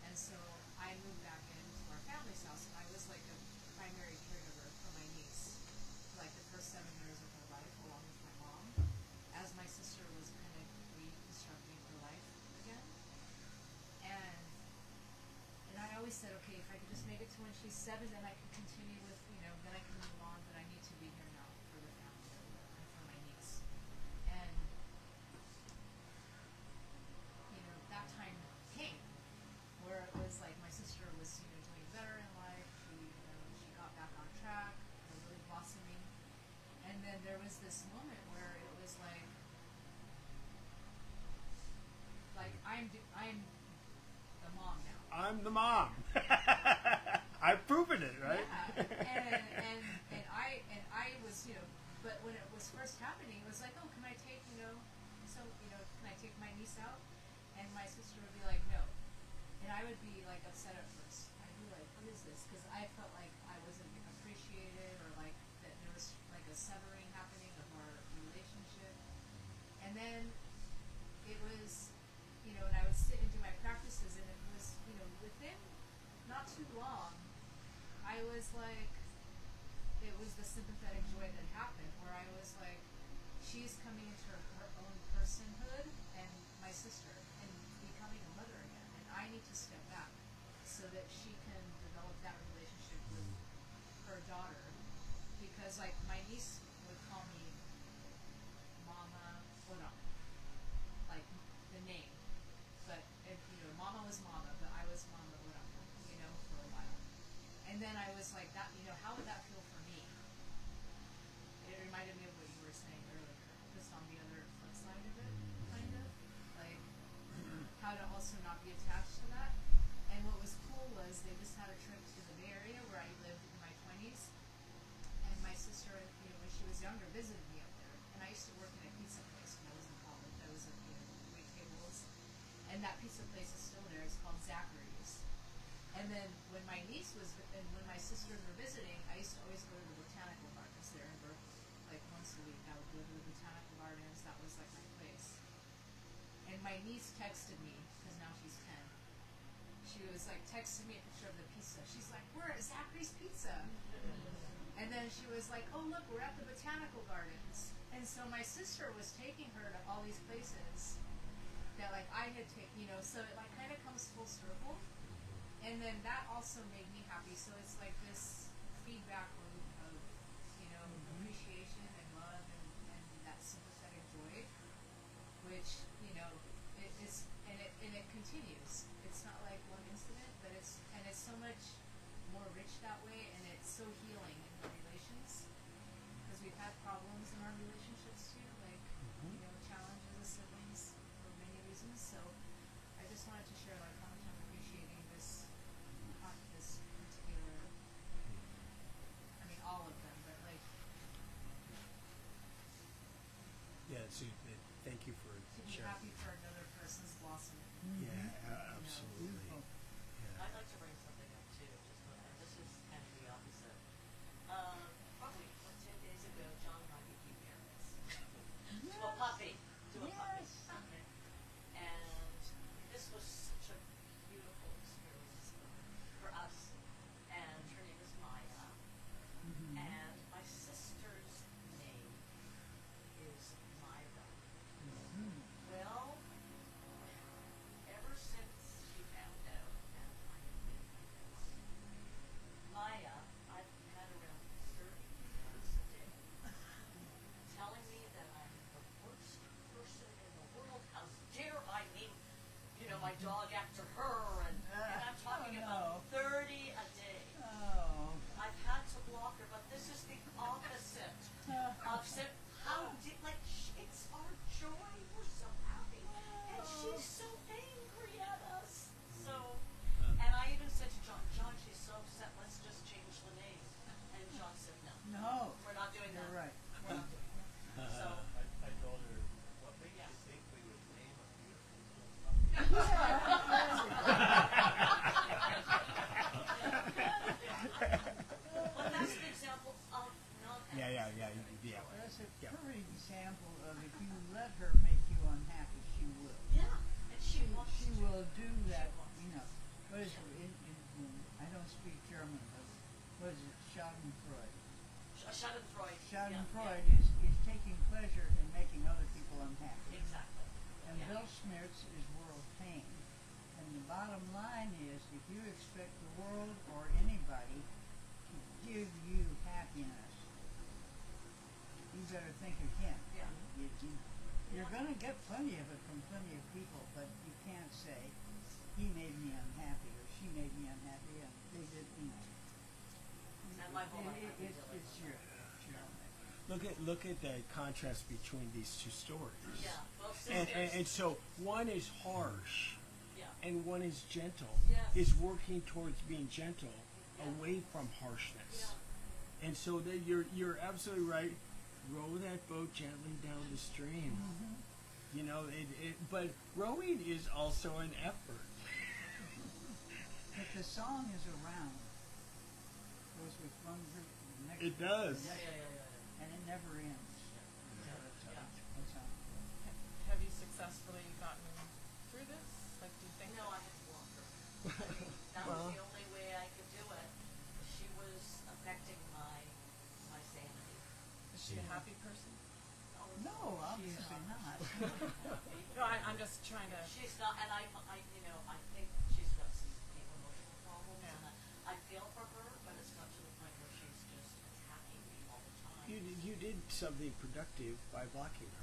And so I moved back into our family's house, and I was like a primary caregiver for my niece for like the first 7 years of her life, along with my mom, as my sister was kind of reconstructing her life again. And I always said, okay, if I could just make it to when she's 7, then I can continue with, then I can move on, but I need to be here now for the family and for my niece. And that time came where it was like my sister was doing better in life. She got back on track, really blossoming. And then there was this moment where it was like I'm the mom now. I'm the mom. I've proven it, right? Yeah. And I was, but when it was first happening, it was like, oh, can I take, can I take my niece out? And my sister would be like, no. And I would be like upset at first. I'd be like, what is this? Because I felt like I wasn't appreciated, or like that there was like a severing happening of our relationship. And then it was, and I would sit and do my practices, and it was, within not too long, I was like, it was the sympathetic joy that happened where I was like, she's coming into her own personhood and my sister and becoming a mother again, and I need to step back so that she can develop that relationship with her daughter, because like my niece would call me Mama Ora, like the name, but Mama was Mama, but I was Mama Ora, for a while, and then I was like that, how would that feel for me? It reminded me of what you were saying earlier, just on the other flip side of it, kind of like how to also not be attached to that. And what was cool was they just had a trip to the Bay Area where I lived in my 20s, and my sister, when she was younger, visited me up there. And I used to work in a pizza place when I was in college. I was at wait tables, and that pizza place is still there. It's called Zachary's. And then when my sisters were visiting, I used to always go to the botanical gardens there in Berkeley. Like once a week, I would go to the botanical gardens. That was like my place. And my niece texted me, because now she's 10. She was like texting me a picture of the pizza. She's like, "We're at Zachary's Pizza." And then she was like, "Oh look, we're at the botanical gardens." And so my sister was taking her to all these places that like I had taken, so it like kind of comes full circle. And then that also made me happy. So it's like this feedback loop of, appreciation and love and that sympathetic joy, which, it is, and it continues. It's not like one incident, but it's so much more rich that way, and it's so healing in the relations, because we've had problems in our relationships too, like, challenges as siblings for many reasons. So I just wanted to share like how much I'm appreciating this particular, all of them, but like thank you for to be sharing. happy for another person's blossoming. Yeah, absolutely. Beautiful. Yeah. I'd like to bring something up too, and this is kind of the opposite. Probably 10 days ago, John and I became parents. To a puppy. To a puppy. Yes. Okay. And this was such a beautiful experience for us. And her name is Maya. And my sister's name is Myra. Well, ever since she found out, and I have been Maya, I've had around 30 emails a day telling me that I'm the worst person in the world. How dare I name, my dog after her, and I'm talking about 30 a day. Oh. I've had to block her, but this is the opposite. It's our joy. We're so happy, and she's so angry at us. So, and I even said to John, she's so upset. Let's just change the name. And John said, no, we're not doing that. You're right. We're not doing that. So, I told her, what makes Yeah. you think we would name a beautiful little puppy? well, that's an example of not. Yeah. That's a Yeah. perfect example of if you let her make you unhappy, she will. Yeah, and she wants She to. will do that, She wants What is it? I don't speak German, but what is it? Schadenfreude. Schadenfreude. Schadenfreude is taking pleasure in making other people unhappy. Exactly. And Yeah. Weltschmerz is world pain. And the bottom line is, if you expect the world or anybody to give you happiness, you better think again. Yeah. You're going to get plenty of it from plenty of people, but you can't say, he made me unhappy or she made me unhappy, and they did, And my whole life I've been It's dealing with your. Look at the contrast between these two stories. Yeah, both And, sisters. and so one is harsh Yeah. and one is gentle. Yes. Is working towards being gentle Yeah. away from harshness. Yeah. And so that you're absolutely right. Row that boat gently down the stream. But rowing is also an effort. But the song is around. Goes with one group to the next. It does. to the next, Yeah. And it never ends. That's all. Have you successfully gotten through this? Like, do you think? No, I had to block her. That was the only way I could do it. She was affecting my obviously not. No, I'm just trying to. She's not, and I think she's got some deep emotional problems, Yeah. and I feel for her, but it's not to the point where she's just attacking me all the time. You did something productive by blocking her.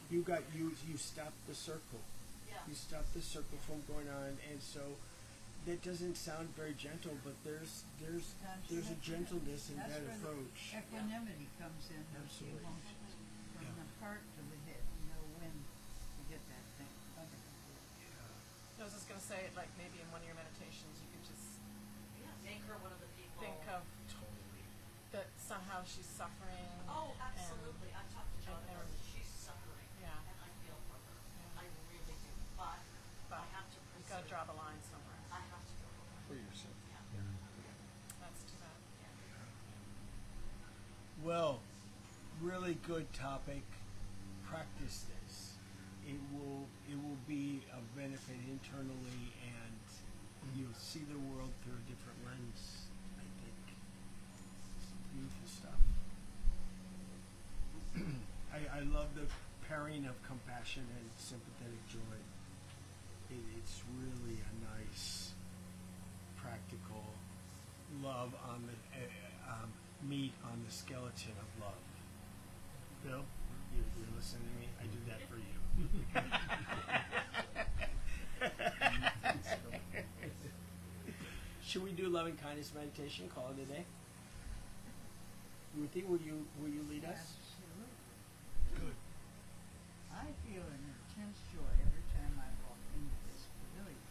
You stopped the circle. Yeah. You stopped the circle from going on, and so that doesn't sound very gentle, but there's a gentleness in That's that where the approach. equanimity comes in with the Absolutely. emotions. From Yeah. the heart to the head, you know when to get that thing under control. I was just gonna say, like maybe in one of your meditations, you could just Yeah, make her one of the people. think of Totally. that somehow she's suffering. Oh, absolutely. I talked to John and- about this. She's suffering. Yeah. And I feel for her. Yeah. I really do. But But I have to you gotta pursue. draw the line somewhere. I have to go over. For yourself. Yeah. That's too bad. Well, really good topic. Practice this. It will be of benefit internally, and you'll see the world through a different lens. I think it's beautiful stuff. I love the pairing of compassion and sympathetic joy. It's really a nice, practical love on the meat on the skeleton of love. Bill, you're listening to me. I do that for you. Should we do loving kindness meditation? Call it a day. Ruthie, will you lead us? Absolutely. Good. I feel an intense joy every time I walk into this pavilion.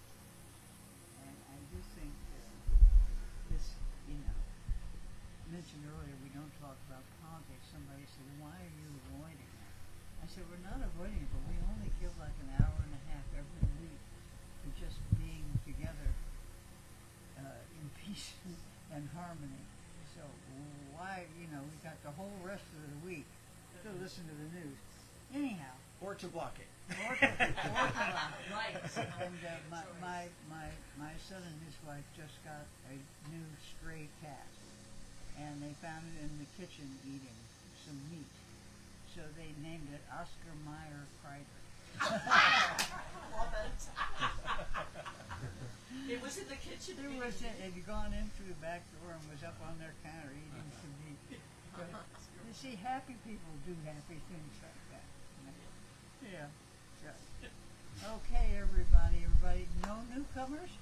And I do think this, mentioned earlier, we don't talk about politics. Somebody said, why are you avoiding it? I said, we're not avoiding it, but we only give like an hour and a half every week to just being together in peace and harmony. So why, we got the whole rest of the week to listen to the news. Anyhow. Or to block it. Or to Right. And my son and his wife just got a new stray cat, and they found it in the kitchen eating some meat. So they named it Oscar Mayer Kreider. Love it. It was in the kitchen. It had gone in through the back door and was up on their counter eating some meat. But you see, happy people do happy things like that. Yeah. Okay, everybody. No newcomers?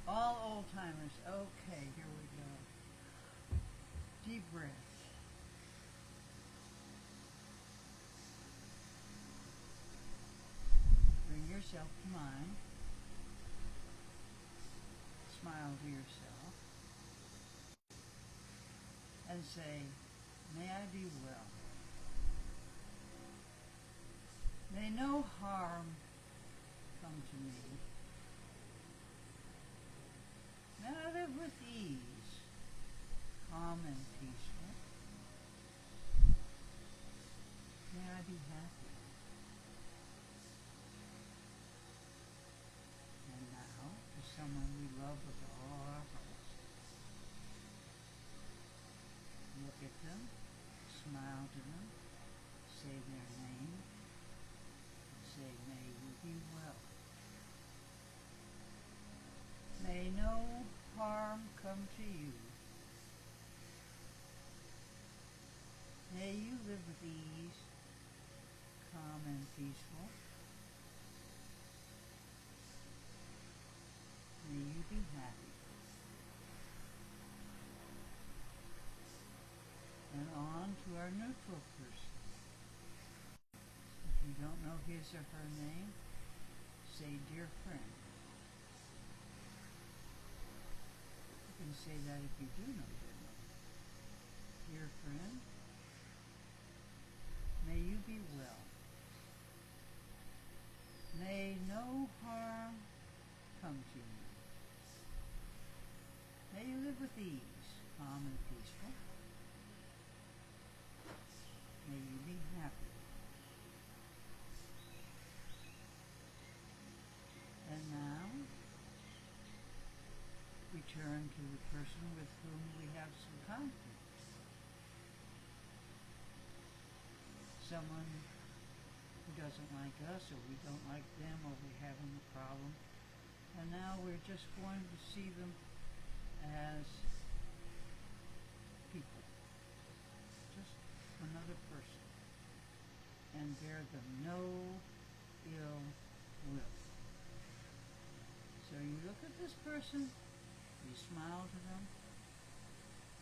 All old timers. Okay, here we go. Deep breath. Bring yourself to mind. Smile to yourself. And say, may I be well. May no harm come to me. May I live with ease, calm and peaceful. May I be happy. And now, to someone we love with all our hearts. Look at them, smile to them, say their name, and say, may you be well. May no harm come to you. May you live with ease, calm and peaceful. May you be happy. And on to our neutral person. If you don't know his or her name, say, dear friend. You can say that if you do know their name. Dear friend, may you be well. May no harm come to you. May you live with ease, calm and peaceful. May you be happy. And now, we turn to the person with whom we have some conflict. someone who doesn't like us, or we don't like them, or we're having a problem. And now we're just going to see them as people, just another person, and bear them no ill will. So you look at this person, you smile to them,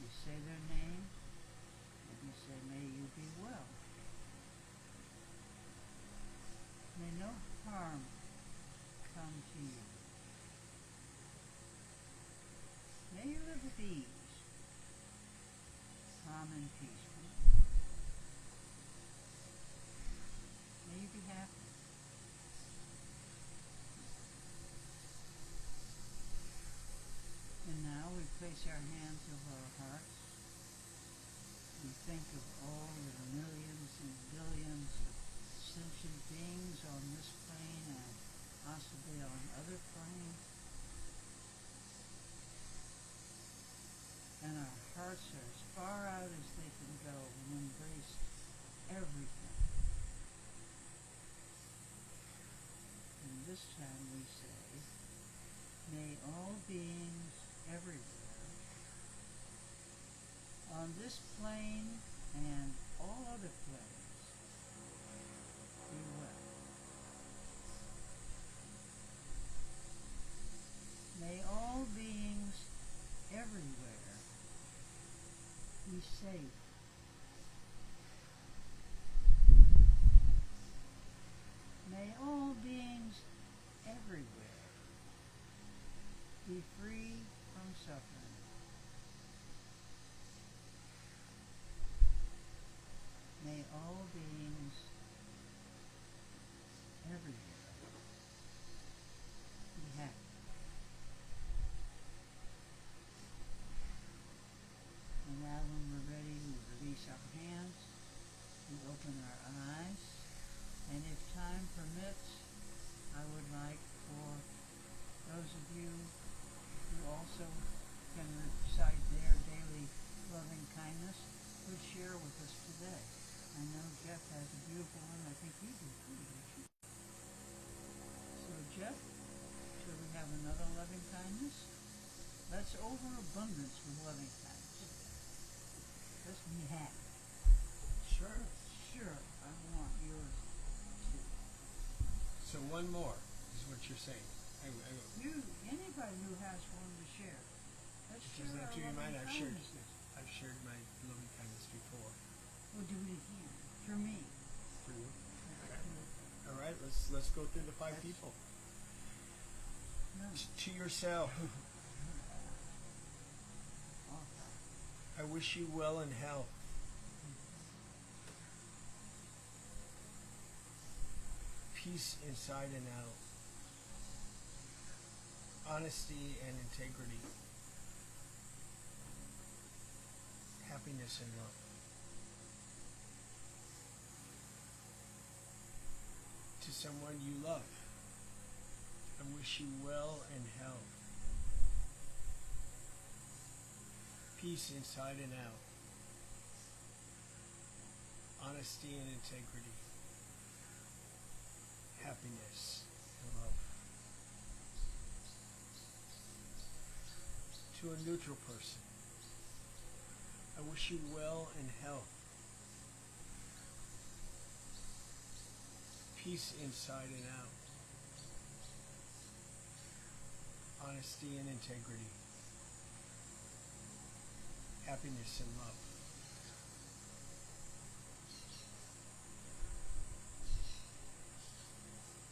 you say their name, and you say, may you be well. May no harm come to you. May you live with ease, calm and peaceful. May you be happy. And now we place our hands over our hearts. We think of all the millions and billions of sentient beings on this plane and possibly on other planes. And our hearts are as far out as they can go and embrace everything. And this time we say, may all beings everywhere, on this plane and all other planes, be well. May all beings everywhere be safe. May all beings everywhere be free from suffering. May all beings everywhere be happy. And now when we're ready, we release our hands, we open our eyes, and if time permits, I would like for those of you who also can recite their daily loving kindness would share with us today. I know Jeff has a beautiful one. I think you do too, don't you? So Jeff, shall we have another loving kindness? Let's overabundance with loving kindness. Let's be happy. Sure. Sure, I want yours too. So one more is what you're saying. Anybody who has one to share. Let's It share doesn't have our to be mine. loving kindnesses. I've shared my loving kindness before. We'll do it again. For me. For you. Okay. All right. Let's go through the five people. No. To yourself. I wish you well in health. Peace inside and out. Honesty and integrity. Happiness and love. To someone you love, I wish you well in health. Peace inside and out. Honesty and integrity. Happiness and love. To a neutral person, I wish you well in health. Peace inside and out. Honesty and integrity. Happiness and love.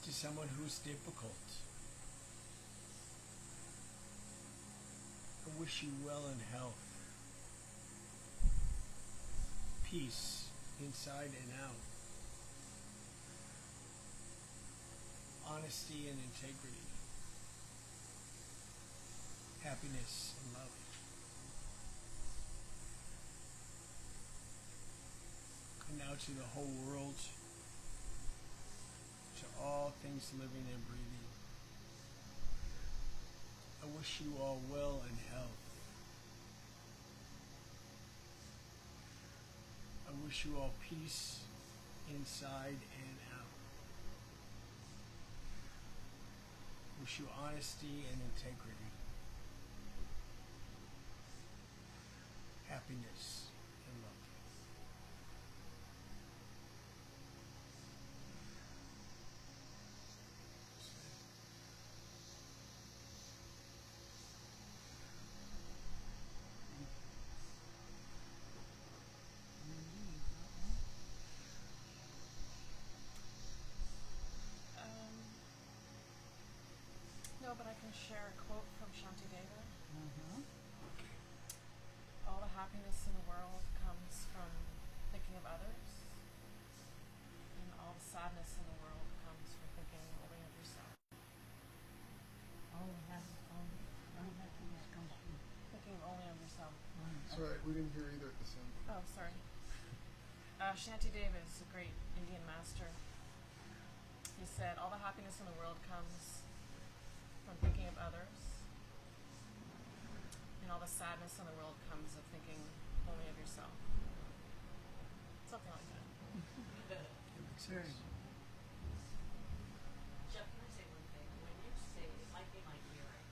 To someone who's difficult, I wish you well in health. Peace inside and out. Honesty and integrity. Happiness and love. And now to the whole world, to all things living and breathing. I wish you all well and health. I wish you all peace inside and out. Wish you honesty and integrity, happiness and love. No, but I can share a quote from Shantideva. Uh-huh. All the happiness in the world comes from thinking of others, and all the sadness in the world comes from thinking only of yourself. All happiness comes from Thinking only of yourself. Sorry, we didn't hear either at the same. Oh, sorry. Shantideva is a great Indian master. He said, all the happiness in the world comes from thinking of others, and all the sadness in the world comes of thinking only of yourself. Something like that. Very. Jeff, can I say one thing? When you say, it might be my hearing,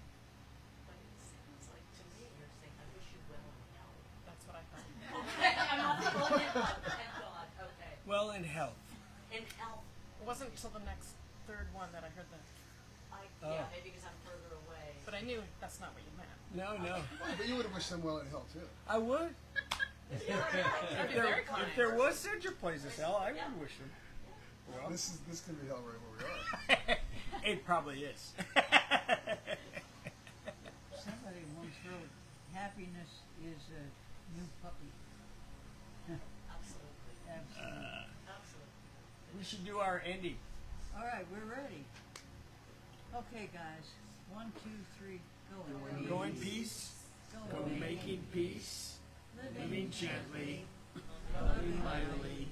but it sounds like to me you're saying, I wish you well in health. That's what I thought. Okay, I'm not the only one, thank God, okay. Well, in health. In health, It wasn't until the next third one that I heard that, yeah, maybe because I'm further away. but I knew that's not what you meant. No, no. But you would have wished them well in health too. I would. That'd be very kind. If there was such a place as hell, I would wish them. Well, This can be hell right where we are. it probably is. Somebody once wrote, happiness is a new puppy. Absolutely, Absolutely. absolutely. We should do our ending. All right, we're ready. Okay, guys. 1, 2, 3, go. Go in peace. Go making peace. Living gently. Loving mightily.